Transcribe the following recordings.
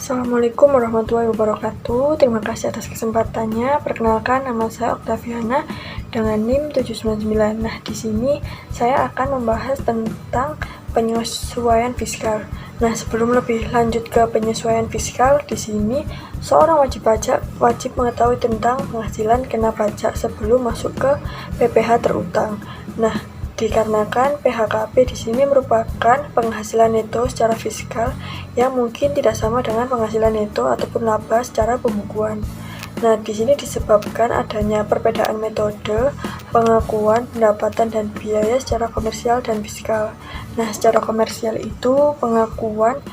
Assalamualaikum warahmatullahi wabarakatuh. Terima kasih atas kesempatannya. Perkenalkan, nama saya Oktaviana dengan NIM 799. Nah, di sini saya akan membahas tentang penyesuaian fiskal. Nah, sebelum lebih lanjut ke penyesuaian fiskal, di sini seorang wajib pajak wajib mengetahui tentang penghasilan kena pajak sebelum masuk ke PPh terutang. Nah, dikarenakan PHKP di sini merupakan penghasilan neto secara fiskal yang mungkin tidak sama dengan penghasilan neto ataupun laba secara pembukuan. Nah, di sini disebabkan adanya perbedaan metode pengakuan pendapatan dan biaya secara komersial dan fiskal. Nah, secara komersial itu pengakuan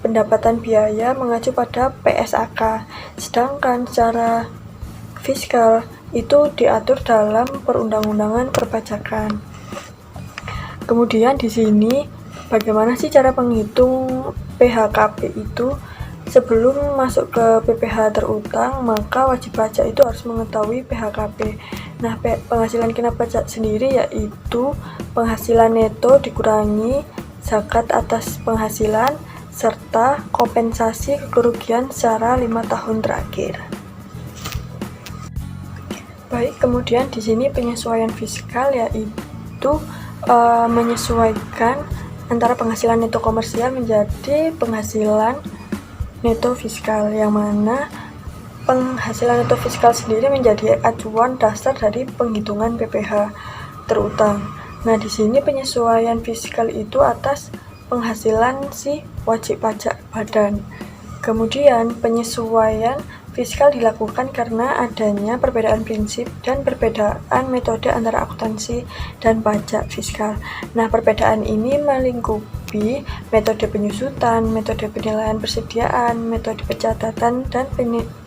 pendapatan biaya mengacu pada PSAK, sedangkan secara fiskal itu diatur dalam perundang-undangan perpajakan. Kemudian di sini bagaimana sih cara menghitung PHKP itu? Sebelum masuk ke PPh terutang, maka wajib pajak itu harus mengetahui PHKP. Nah, penghasilan kena pajak sendiri yaitu penghasilan neto dikurangi zakat atas penghasilan serta kompensasi kerugian secara 5 tahun terakhir. Baik, kemudian di sini penyesuaian fiskal yaitu menyesuaikan antara penghasilan neto komersial menjadi penghasilan neto fiskal, yang mana penghasilan neto fiskal sendiri menjadi acuan dasar dari penghitungan PPh terutang. Nah, di sini penyesuaian fiskal itu atas penghasilan si wajib pajak badan. Kemudian penyesuaian fiskal dilakukan karena adanya perbedaan prinsip dan perbedaan metode antara akuntansi dan pajak fiskal. Nah, perbedaan ini melingkupi metode penyusutan, metode penilaian persediaan, metode pencatatan, dan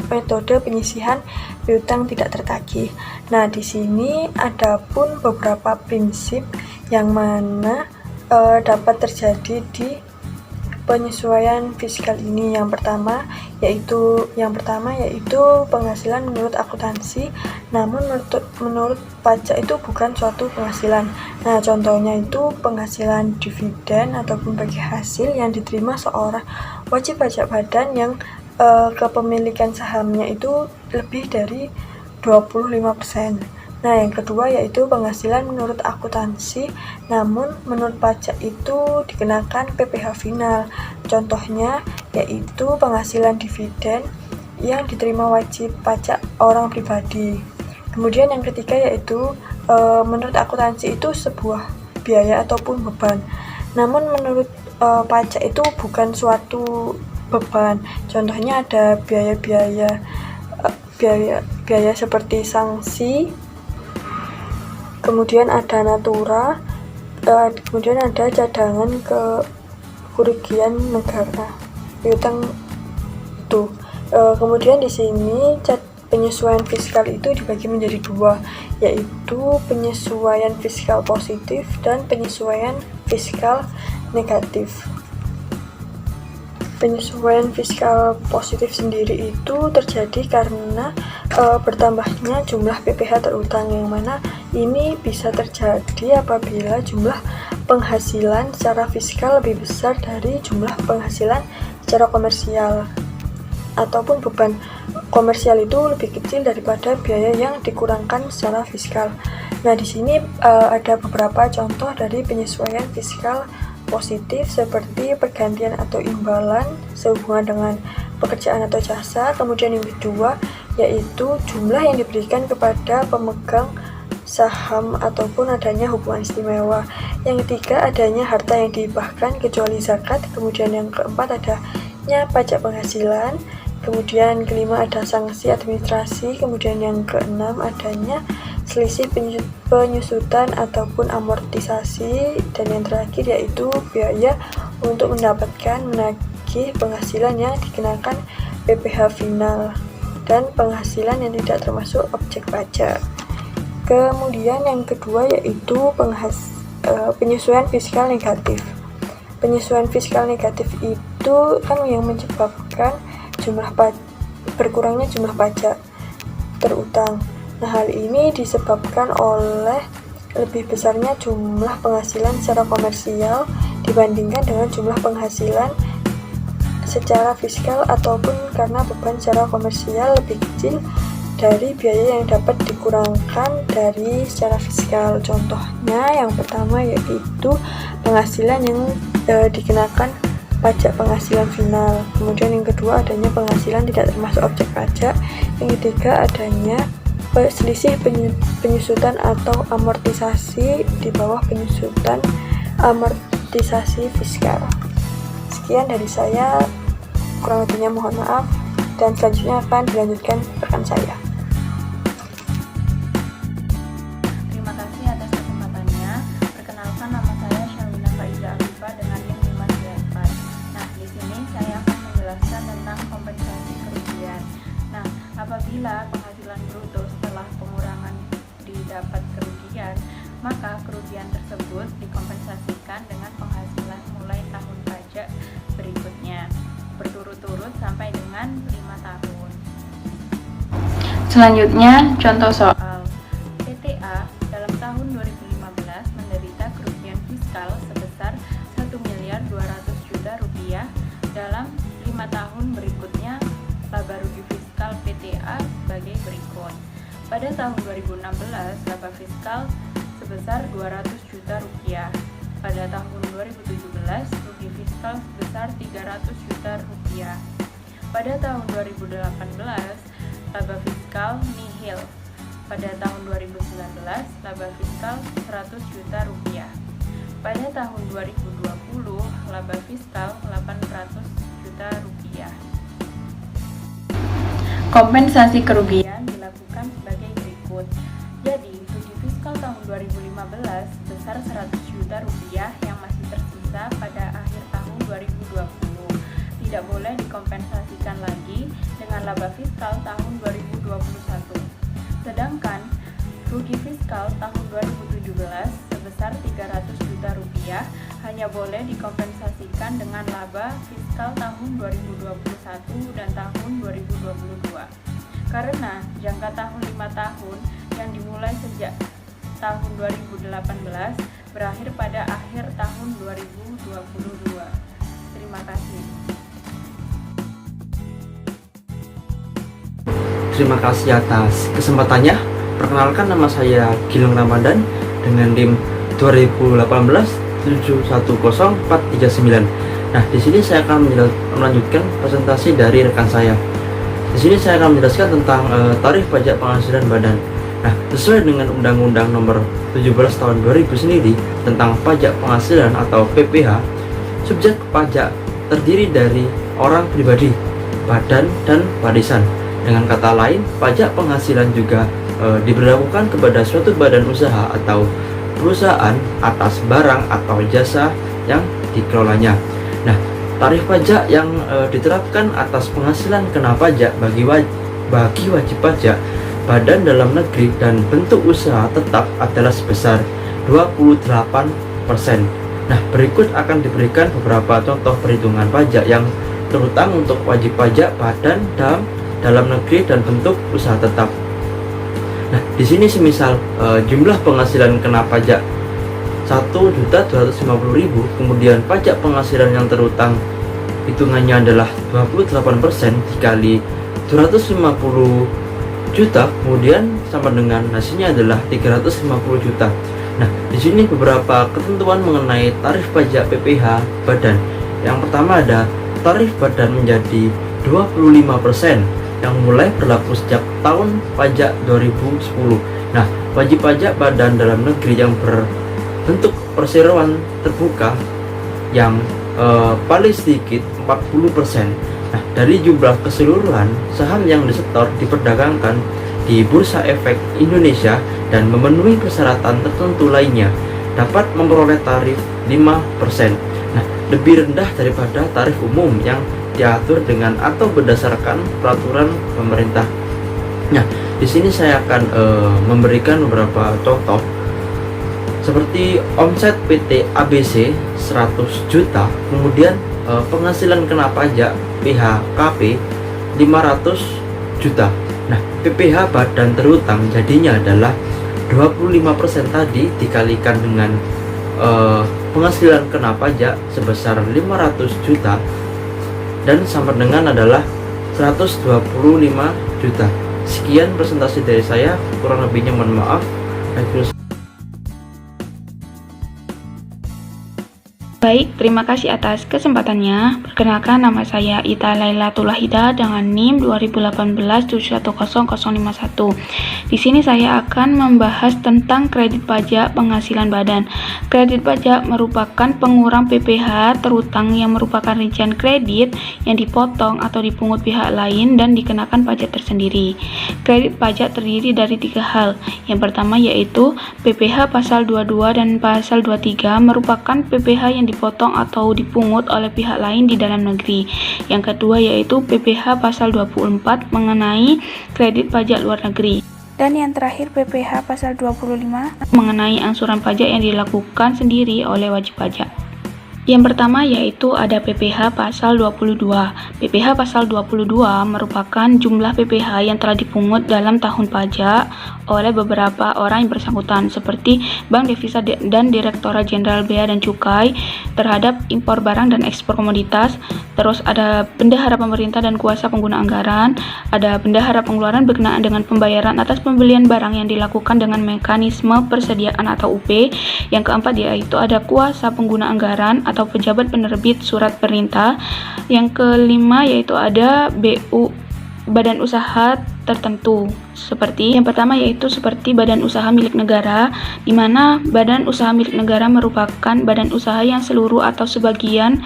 metode penyisihan piutang tidak tertagih. Nah, di sini ada pun beberapa prinsip yang mana dapat terjadi di penyesuaian fiskal ini. Yang pertama yaitu penghasilan menurut akuntansi, namun menurut pajak itu bukan suatu penghasilan. Nah, contohnya itu penghasilan dividen ataupun bagi hasil yang diterima seorang wajib pajak badan yang kepemilikan sahamnya itu lebih dari 25%. Nah, yang kedua yaitu penghasilan menurut akuntansi, namun menurut pajak itu dikenakan PPh final. Contohnya yaitu penghasilan dividen yang diterima wajib pajak orang pribadi. Kemudian yang ketiga yaitu menurut akuntansi itu sebuah biaya ataupun beban, namun menurut pajak itu bukan suatu beban. Contohnya ada biaya seperti sanksi, kemudian ada natura, kemudian ada cadangan kerugian negara, piutang itu. Kemudian di sini penyesuaian fiskal itu dibagi menjadi dua, yaitu penyesuaian fiskal positif dan penyesuaian fiskal negatif. Penyesuaian fiskal positif sendiri itu terjadi karena bertambahnya jumlah PPh terutang, yang mana ini bisa terjadi apabila jumlah penghasilan secara fiskal lebih besar dari jumlah penghasilan secara komersial, ataupun beban komersial itu lebih kecil daripada biaya yang dikurangkan secara fiskal. Nah, di sini ada beberapa contoh dari penyesuaian fiskal positif seperti pergantian atau imbalan sehubungan dengan pekerjaan atau jasa. Kemudian yang kedua yaitu jumlah yang diberikan kepada pemegang saham ataupun adanya hubungan istimewa. Yang ketiga adanya harta yang dihibahkan kecuali zakat. Kemudian yang keempat adanya pajak penghasilan. Kemudian kelima ada sanksi administrasi. Kemudian yang keenam adanya selisih penyusutan ataupun amortisasi, dan yang terakhir yaitu biaya untuk menagih penghasilan yang dikenakan PPh final dan penghasilan yang tidak termasuk objek pajak. Kemudian yang kedua yaitu penyesuaian fiskal negatif. Penyesuaian fiskal negatif itu kan yang menyebabkan berkurangnya jumlah pajak terutang. Nah, hal ini disebabkan oleh lebih besarnya jumlah penghasilan secara komersial dibandingkan dengan jumlah penghasilan secara fiskal ataupun karena beban secara komersial lebih kecil dari biaya yang dapat dikurangkan dari secara fiskal. Contohnya yang pertama yaitu penghasilan yang dikenakan pajak penghasilan final. Kemudian yang kedua adanya penghasilan tidak termasuk objek pajak. Yang ketiga adanya selisih penyusutan atau amortisasi di bawah penyusutan amortisasi fiskal. Sekian dari saya, kurang lebihnya mohon maaf, dan selanjutnya akan dilanjutkan rekan saya. Terima kasih atas kesempatannya. Perkenalkan, nama saya Syawina Faiza Alifa dengan NIM 598. Nah, di sini saya akan menjelaskan tentang kompensasi kerugian. Nah, apabila penghasilan bruto setelah pengurangan didapat kerugian, maka kerugian tersebut dikompensasikan dengan penghasilan mulai tahun pajak berikutnya, berturut-turut sampai dengan 5 tahun. Selanjutnya, contoh soal. PTA dalam tahun 2015 menderita kerugian fiskal sebesar 1.200.000.000 rupiah. Dalam 5 tahun berikutnya, laba rugi fiskal PTA sebagai berikut. Pada tahun 2016, laba fiskal sebesar 200 juta rupiah. Pada tahun 2017, rugi fiskal sebesar 300 juta rupiah. Pada tahun 2018, laba fiskal nihil. Pada tahun 2019, laba fiskal 100 juta rupiah. Pada tahun 2020, laba fiskal 800 juta rupiah. Kompensasi kerugian dilakukan sebagai berikut. Jadi, rugi fiskal tahun 2015 sebesar 100 juta rupiah yang masih tersisa pada akhir tahun 2020 tidak boleh dikompensasikan lagi dengan laba fiskal tahun 2021. Sedangkan rugi fiskal tahun 2017 sebesar 300 juta rupiah hanya boleh dikompensasikan dengan laba fiskal tahun 2021 dan tahun 2022. Karena jangka tahun 5 tahun yang dimulai sejak tahun 2018 berakhir pada akhir tahun 2022. Terima kasih. Terima kasih atas kesempatannya. Perkenalkan, nama saya Gilang Ramadan dengan NIM 2018-710-439. Nah, di sini saya akan melanjutkan presentasi dari rekan saya. Di sini saya akan menjelaskan tentang tarif pajak penghasilan badan. Nah, sesuai dengan Undang-Undang Nomor 17 Tahun 2000 sendiri tentang pajak penghasilan atau PPh, subjek pajak terdiri dari orang pribadi, badan, dan warisan. Dengan kata lain, pajak penghasilan juga diberlakukan kepada suatu badan usaha atau perusahaan atas barang atau jasa yang dikelolanya. Nah, tarif pajak yang diterapkan atas penghasilan kena pajak bagi wajib pajak badan dalam negeri dan bentuk usaha tetap adalah sebesar 28%. Nah, berikut akan diberikan beberapa contoh perhitungan pajak yang terutang untuk wajib pajak badan dalam negeri dan bentuk usaha tetap. Nah, di sini semisal jumlah penghasilan kena pajak 1.250.000, kemudian pajak penghasilan yang terutang hitungannya adalah 28% dikali 250 juta, kemudian sama dengan hasilnya adalah 350 juta. Nah, di sini beberapa ketentuan mengenai tarif pajak PPh badan. Yang pertama ada tarif badan menjadi 25% yang mulai berlaku sejak tahun pajak 2010. Nah, wajib pajak badan dalam negeri yang berbentuk perseroan terbuka yang paling sedikit 40%. Nah, dari jumlah keseluruhan saham yang disetor diperdagangkan di Bursa Efek Indonesia dan memenuhi persyaratan tertentu lainnya dapat memperoleh tarif 5%. Nah, lebih rendah daripada tarif umum yang diatur dengan atau berdasarkan peraturan pemerintah. Nah, di sini saya akan memberikan beberapa contoh seperti omset PT ABC 100 juta, kemudian penghasilan kena pajak PHKP 500 juta. Nah, PPh badan terutang jadinya adalah 25% tadi dikalikan dengan penghasilan kena pajak sebesar 500 juta dan sampai dengan adalah 125 juta. Sekian presentasi dari saya, kurang lebihnya mohon maaf. Baik, terima kasih atas kesempatannya. Perkenalkan, nama saya Ita Lailatul Wahida dengan NIM 2018710051. Di sini saya akan membahas tentang kredit pajak penghasilan badan. Kredit pajak merupakan pengurang PPh terutang yang merupakan rincian kredit yang dipotong atau dipungut pihak lain dan dikenakan pajak tersendiri. Kredit pajak terdiri dari 3 hal. Yang pertama yaitu PPh pasal 22 dan pasal 23 merupakan PPh yang dipotong atau dipungut oleh pihak lain di dalam negeri. Yang kedua yaitu PPh pasal 24 mengenai kredit pajak luar negeri. Dan yang terakhir PPh pasal 25 mengenai angsuran pajak yang dilakukan sendiri oleh wajib pajak. Yang pertama yaitu ada PPh pasal 22. PPh pasal 22 merupakan jumlah PPh yang telah dipungut dalam tahun pajak oleh beberapa orang yang bersangkutan seperti Bank Devisa dan Direktorat Jenderal Bea dan Cukai terhadap impor barang dan ekspor komoditas. Terus ada bendahara pemerintah dan kuasa pengguna anggaran, ada bendahara pengeluaran berkenaan dengan pembayaran atas pembelian barang yang dilakukan dengan mekanisme persediaan atau UP. Yang keempat yaitu ada kuasa pengguna anggaran atau pejabat penerbit surat perintah. Yang kelima yaitu ada BU, badan usaha tertentu. Seperti yang pertama yaitu seperti badan usaha milik negara, di mana badan usaha milik negara merupakan badan usaha yang seluruh atau sebagian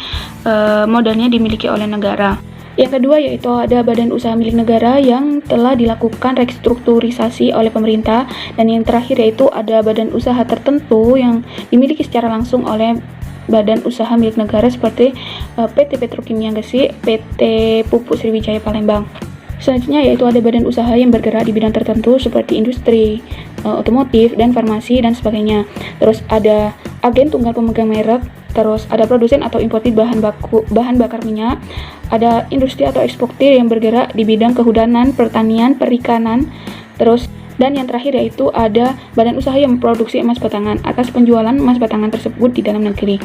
modalnya dimiliki oleh negara. Yang kedua yaitu ada badan usaha milik negara yang telah dilakukan restrukturisasi oleh pemerintah, dan yang terakhir yaitu ada badan usaha tertentu yang dimiliki secara langsung oleh badan usaha milik negara seperti PT Petrokimia Gresik, PT Pupuk Sriwijaya Palembang. Selanjutnya yaitu ada badan usaha yang bergerak di bidang tertentu seperti industri, otomotif, dan farmasi dan sebagainya. Terus ada agen tunggal pemegang merek, terus ada produsen atau importir bahan bakar minyak, ada industri atau eksportir yang bergerak di bidang kehutanan, pertanian, perikanan, terus dan yang terakhir yaitu ada badan usaha yang memproduksi emas batangan atas penjualan emas batangan tersebut di dalam negeri.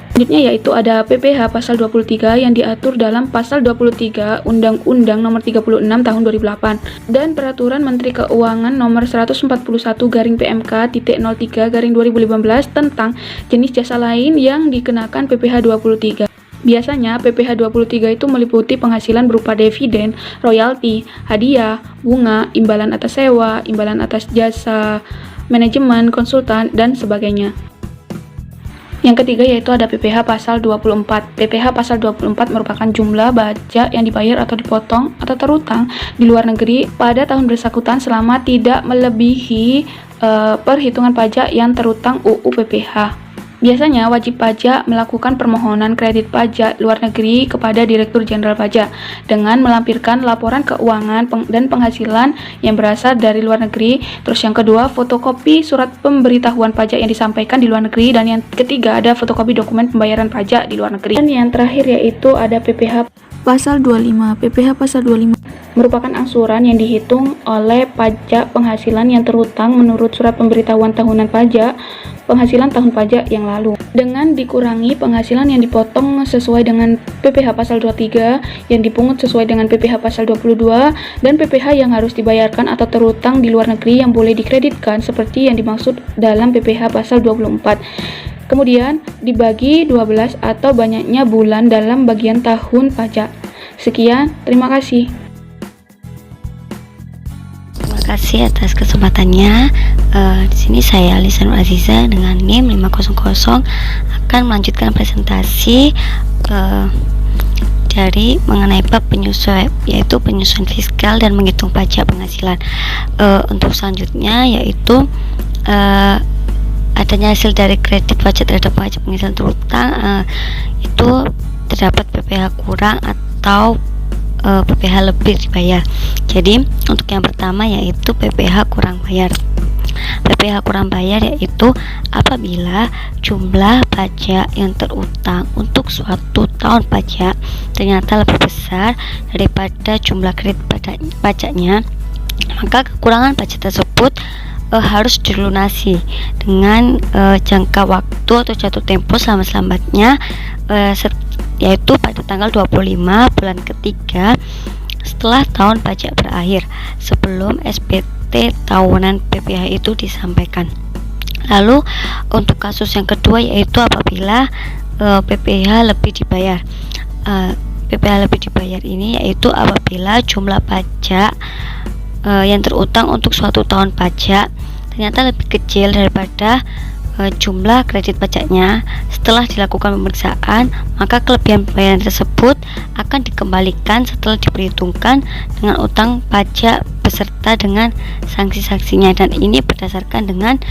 Selanjutnya yaitu ada PPh pasal 23 yang diatur dalam pasal 23 Undang-Undang Nomor 36 Tahun 2008 dan Peraturan Menteri Keuangan Nomor 141/PMK.03/2015 tentang jenis jasa lain yang dikenakan PPh 23. Biasanya PPh 23 itu meliputi penghasilan berupa dividen, royalti, hadiah, bunga, imbalan atas sewa, imbalan atas jasa manajemen, konsultan, dan sebagainya. Yang ketiga yaitu ada PPh pasal 24. PPh pasal 24 merupakan jumlah pajak yang dibayar atau dipotong atau terutang di luar negeri pada tahun bersangkutan selama tidak melebihi perhitungan pajak yang terutang UU PPh. Biasanya wajib pajak melakukan permohonan kredit pajak luar negeri kepada Direktur Jenderal Pajak dengan melampirkan laporan keuangan dan penghasilan yang berasal dari luar negeri. Terus yang kedua, fotokopi surat pemberitahuan pajak yang disampaikan di luar negeri, dan yang ketiga ada fotokopi dokumen pembayaran pajak di luar negeri. Dan yang terakhir yaitu ada PPh pasal 25. PPh pasal 25 merupakan angsuran yang dihitung oleh pajak penghasilan yang terutang menurut surat pemberitahuan tahunan pajak penghasilan tahun pajak yang lalu, dengan dikurangi penghasilan yang dipotong sesuai dengan PPh pasal 23, yang dipungut sesuai dengan PPh pasal 22, dan PPh yang harus dibayarkan atau terutang di luar negeri yang boleh dikreditkan seperti yang dimaksud dalam PPh pasal 24. Kemudian dibagi 12 atau banyaknya bulan dalam bagian tahun pajak. Sekian, terima kasih. Terima kasih atas kesempatannya. Di sini saya Lisanul Aziza dengan NIM 500 akan melanjutkan presentasi dari mengenai bab penyesuaian, yaitu penyesuaian fiskal dan menghitung pajak penghasilan. Untuk selanjutnya yaitu adanya hasil dari kredit pajak terhadap pajak penghasilan terutang, itu terdapat PPh kurang atau PPh lebih dibayar. Jadi untuk yang pertama yaitu PPh kurang bayar. PPh kurang bayar yaitu apabila jumlah pajak yang terutang untuk suatu tahun pajak ternyata lebih besar daripada jumlah kredit pajaknya, maka kekurangan pajak tersebut harus dilunasi dengan jangka waktu atau jatuh tempo selama-lambatnya yaitu pada tanggal 25 bulan ketiga setelah tahun pajak berakhir sebelum SPT tahunan PPh itu disampaikan. Lalu untuk kasus yang kedua yaitu apabila PPh lebih dibayar. PPh lebih dibayar ini yaitu apabila jumlah pajak yang terutang untuk suatu tahun pajak ternyata lebih kecil daripada jumlah kredit pajaknya. Setelah dilakukan pemeriksaan, maka kelebihan pembayaran tersebut akan dikembalikan setelah diperhitungkan dengan utang pajak beserta dengan sanksi-sanksinya, dan ini berdasarkan dengan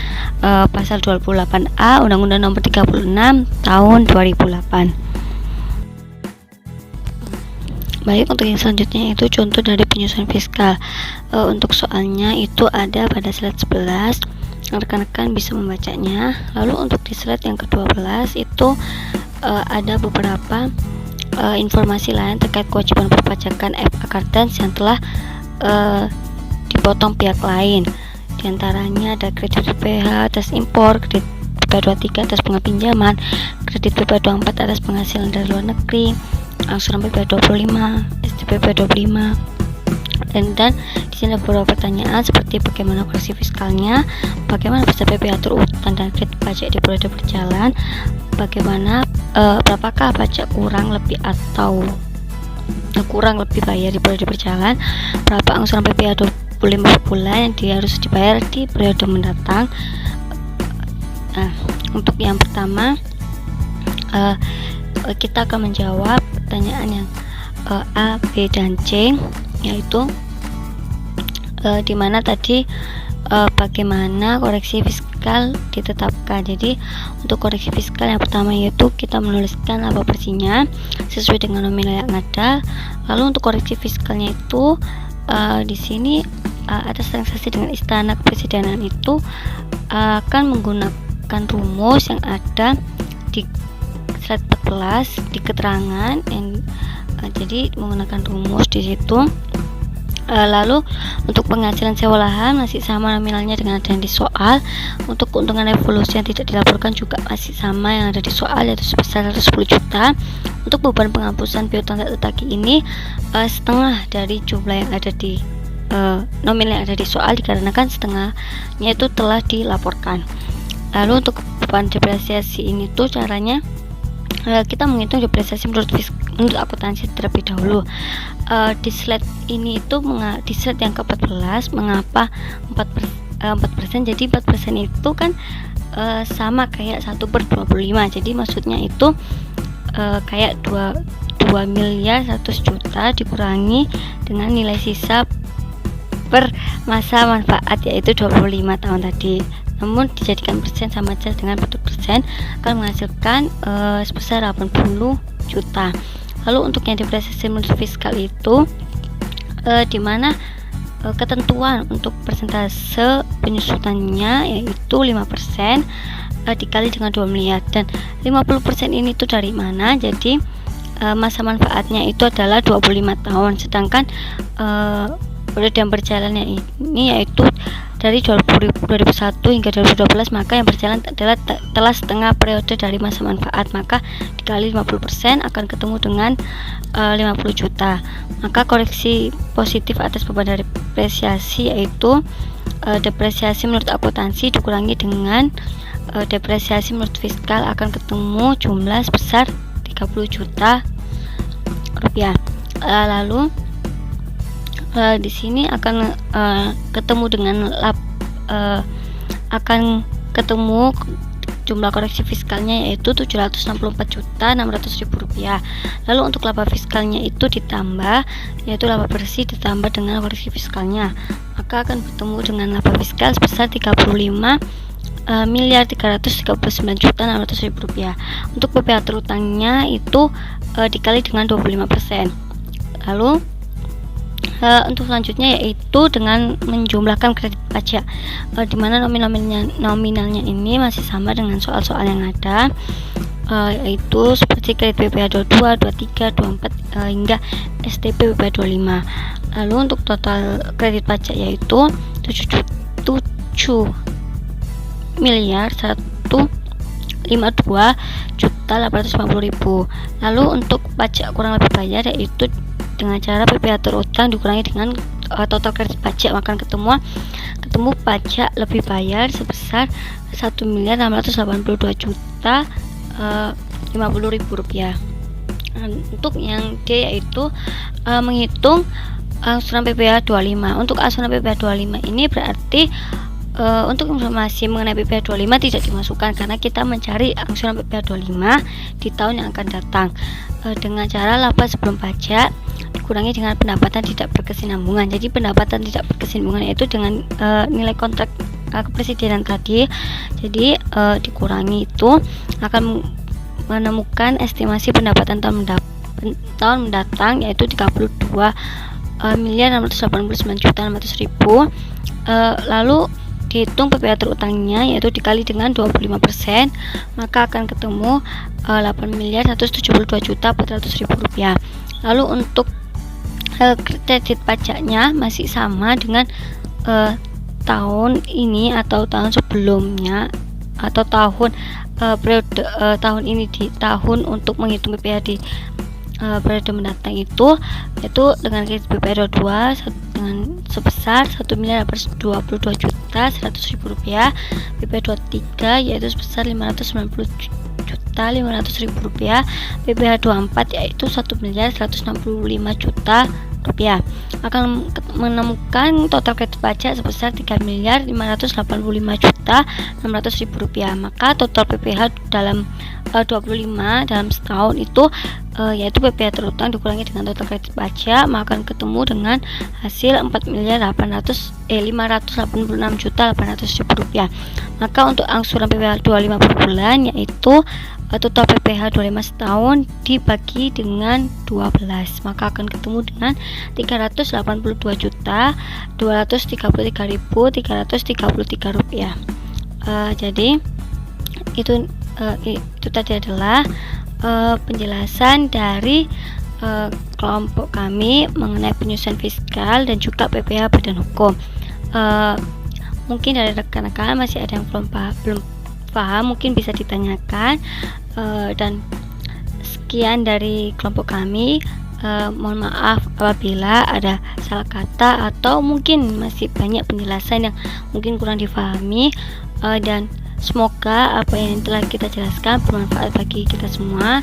pasal 28A Undang-Undang Nomor 36 Tahun 2008. Baik, untuk yang selanjutnya itu contoh dari penyusunan fiskal. Untuk soalnya itu ada pada slide 11, rekan-rekan bisa membacanya. Lalu untuk di slide yang ke-12 itu ada beberapa informasi lain terkait kewajiban perpajakan FA Kartens yang telah dipotong pihak lain. Di antaranya ada kredit PPh atas impor, kredit PP23 atas bunga pinjaman, kredit PP24 atas penghasilan dari luar negeri, angsuran PP25, STP PP25. Dan di sini ada beberapa pertanyaan seperti bagaimana koreksi fiskalnya, bagaimana besar PPh terutang dan kredit pajak di periode berjalan, bagaimana berapakah pajak kurang lebih atau kurang lebih bayar di periode berjalan, berapa angsuran PPh 25 bulan yang harus dibayar di periode mendatang. Untuk yang pertama kita akan menjawab pertanyaan yang A, B, dan C, yaitu dimana tadi bagaimana koreksi fiskal ditetapkan. Jadi untuk koreksi fiskal yang pertama yaitu kita menuliskan laba bersihnya sesuai dengan nominal yang ada. Lalu untuk koreksi fiskalnya itu di sini atas transaksi dengan Istana Kepresidenan itu akan menggunakan rumus yang ada di slide 14 di keterangan yang jadi menggunakan rumus di situ. Lalu untuk penghasilan sewa lahan masih sama nominalnya dengan ada yang di soal. Untuk keuntungan revolusi yang tidak dilaporkan juga masih sama yang ada di soal, yaitu sebesar 110 juta. Untuk beban penghapusan piutang tak tertagih ini setengah dari jumlah yang ada di nominal yang ada di soal, dikarenakan setengahnya itu telah dilaporkan. Lalu untuk beban depresiasi ini tuh caranya kita menghitung depresiasi menurut akuntansi terlebih dahulu. Di slide ini itu di slide yang ke-14 mengapa 4%, jadi 4% itu kan sama kayak 1/25. Jadi maksudnya itu kayak 2 miliar 100 juta dikurangi dengan nilai sisa per masa manfaat yaitu 25 tahun tadi. Namun dijadikan persen sama saja dengan 40% akan menghasilkan sebesar 80 juta. Lalu untuk yang depresiasi menurut fiskal itu di mana ketentuan untuk persentase penyusutannya yaitu 5% dikali dengan 2 miliar, dan 50% ini tuh dari mana? Jadi masa manfaatnya itu adalah 25 tahun, sedangkan periode yang berjalannya ini yaitu dari 2001 hingga 2012, maka yang berjalan adalah telah setengah periode dari masa manfaat, maka dikali 50% akan ketemu dengan 50 juta. Maka koreksi positif atas beban depresiasi yaitu depresiasi menurut akuntansi dikurangi dengan depresiasi menurut fiskal akan ketemu jumlah sebesar 30 juta rupiah. Lalu di sini akan ketemu dengan akan ketemu jumlah koreksi fiskalnya yaitu 764.600.000 rupiah. Lalu untuk laba fiskalnya itu ditambah, yaitu laba bersih ditambah dengan koreksi fiskalnya, maka akan bertemu dengan laba fiskal sebesar 35.339.600.000 rupiah. Untuk PPh terutangnya itu dikali dengan 25%. Lalu untuk selanjutnya yaitu dengan menjumlahkan kredit pajak, di mana nominalnya ini masih sama dengan soal-soal yang ada, yaitu seperti kredit PPh 22, 23, 24 hingga STP PPh 25. Lalu untuk total kredit pajak yaitu 7 miliar 1 52.850.000. Lalu untuk pajak kurang lebih bayar yaitu dengan cara PPh terutang dikurangi dengan total kredit pajak, maka ketemu pajak lebih bayar sebesar 1.682.050.000 rupiah. Untuk yang D yaitu menghitung angsuran PPh 25. Untuk angsuran PPh 25 ini berarti untuk informasi mengenai PPh 25 tidak dimasukkan karena kita mencari angsuran PPh 25 di tahun yang akan datang dengan cara laba sebelum pajak dikurangi dengan pendapatan tidak berkesinambungan. Jadi pendapatan tidak berkesinambungan itu dengan nilai kontrak kepresidenan tadi. Jadi dikurangi itu akan menemukan estimasi pendapatan tahun mendatang yaitu 32.689.600.000. Lalu dihitung PPh terutangnya yaitu dikali dengan 25%, maka akan ketemu 8.172.400.000 rupiah. Lalu untuk kredit pajaknya masih sama dengan tahun ini atau tahun sebelumnya atau tahun periode tahun ini di tahun untuk menghitung PPh di periode mendatang itu yaitu dengan kredit PPh 22 dengan sebesar 1.822.100.000 rupiah, PPh 23 yaitu sebesar 590.500.000 rupiah, PPh 24 yaitu 1.165.000.000 rupiah. Akan menemukan total kredit pajak sebesar 3.585.600.000 rupiah. Maka total PPh dalam 25 dalam setahun itu yaitu PPh terutang dikurangi dengan total kredit pajak, maka akan ketemu dengan hasil 4.586.800.000 rupiah. Maka untuk angsuran PPh 25 per bulan yaitu total PPh 25 setahun dibagi dengan 12, maka akan ketemu dengan 382.233.333 rupiah. Jadi itu tadi adalah penjelasan dari kelompok kami mengenai penyusunan fiskal dan juga PPh Badan Hukum. Mungkin dari rekan-rekan masih ada yang belum paham, mungkin bisa ditanyakan. Dan sekian dari kelompok kami. Mohon maaf apabila ada salah kata atau mungkin masih banyak penjelasan yang mungkin kurang difahami, dan semoga apa yang telah kita jelaskan bermanfaat bagi kita semua,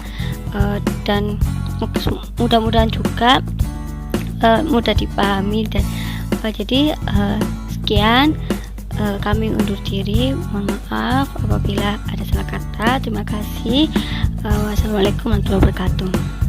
dan mudah-mudahan juga mudah dipahami. Dan jadi sekian, kami undur diri. Mohon maaf apabila ada salah kata. Terima kasih. Wassalamualaikum warahmatullahi wabarakatuh.